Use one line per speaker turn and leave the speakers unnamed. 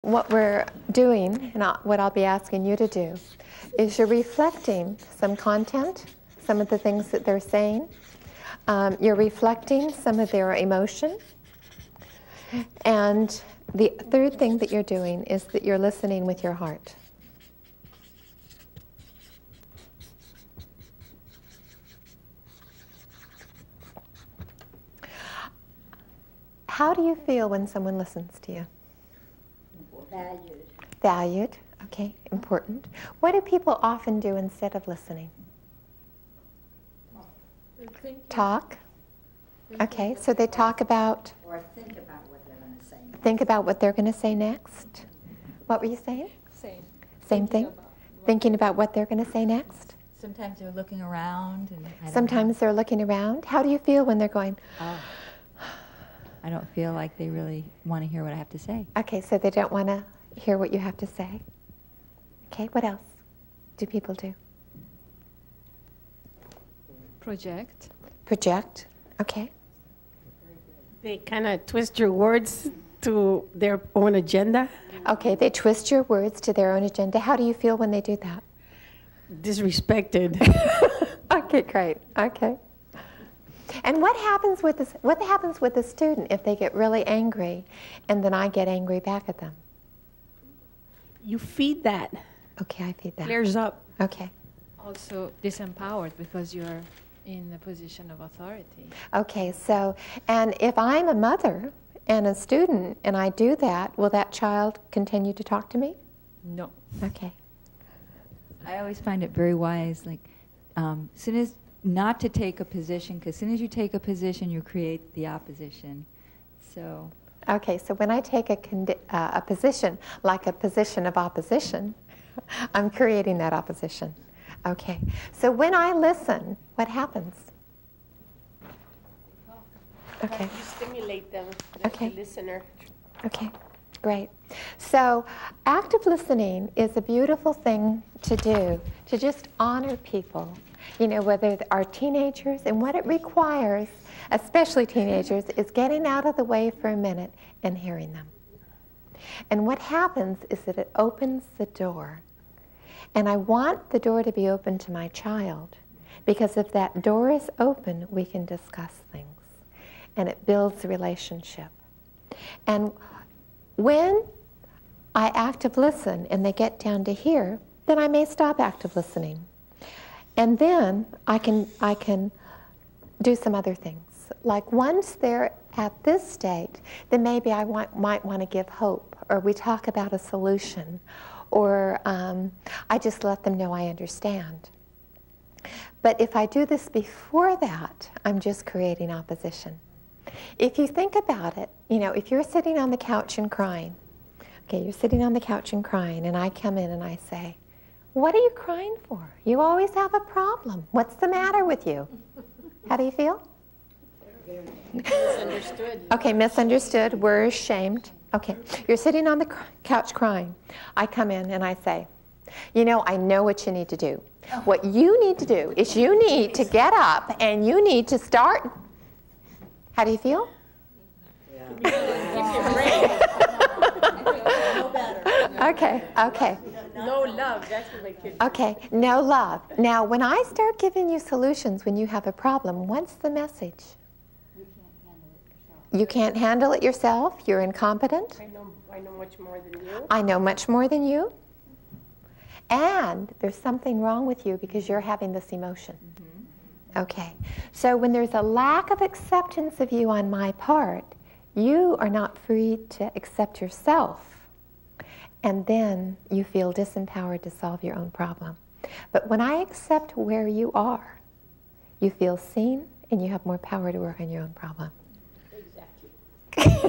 What we're doing, and what I'll be asking you to do, is you're reflecting some content, some of the things that they're saying. You're reflecting some of their emotion. And the third thing that you're doing is that you're listening with your heart. How do you feel when someone listens to you?
Valued.
Valued, okay, important. What do people often do instead of listening? Talk. Okay, so they talk about...
Or think about what they're going to say next.
Think about what they're going to say next. What were you saying? Same thing? Thinking about what they're going to say next?
Sometimes they're looking around.
Sometimes they're looking around. How do you feel when they're going...
I don't feel like they really want to hear what I have to say.
Okay, so they don't want to hear what you have to say. Okay, what else do people do?
Project.
Project, okay.
They kind of twist your words to their own agenda.
Okay, they twist your words to their own agenda. How do you feel when they do that?
Disrespected.
Okay, great. Okay. And what happens with this? What happens with a student if they get really angry, and then I get angry back at them?
You feed that.
Okay, I feed that.
Flares up.
Okay.
Also disempowered because you're in a position of authority.
Okay, so, and if I'm a mother and a student and I do that, will that child continue to talk to me?
No.
Okay.
I always find it very wise, like, soon as not to take a position, because as soon as you take a position, you create the opposition. So.
Okay, so when I take a position, like a position of opposition, I'm creating that opposition. Okay, so when I listen, what happens? Okay.
You stimulate them,
Okay.
the listener.
Okay, great. So active listening is a beautiful thing to do, to just honor people. You know, whether our teenagers, and what it requires, especially teenagers, is getting out of the way for a minute and hearing them. And what happens is that it opens the door. And I want the door to be open to my child, because if that door is open, we can discuss things. And it builds a relationship. And when I active listen and they get down to here, then I may stop active listening. And then I can do some other things. Like once they're at this state, then maybe I might want to give hope, or we talk about a solution, or I just let them know I understand. But if I do this before that, I'm just creating opposition. If you think about it, you know, if you're sitting on the couch and crying, okay, you're sitting on the couch and crying, and I come in and I say, "What are you crying for? You always have a problem. What's the matter with you?" How do you feel?
Misunderstood.
Okay, misunderstood. We're ashamed. Okay, you're sitting on the couch crying. I come in and I say, "You know, I know what you need to do. What you need to do is you need to get up and you need to start." How do you feel? Okay, okay.
No love, that's what my kids do.
Okay, no love. Now, when I start giving you solutions when you have a problem, what's the message? You can't handle it yourself. You're incompetent.
I know much more than you.
I know much more than you. And there's something wrong with you because you're having this emotion. Okay, so when there's a lack of acceptance of you on my part, you are not free to accept yourself. And then you feel disempowered to solve your own problem. But when I accept where you are, you feel seen and you have more power to work on your own problem.
Exactly.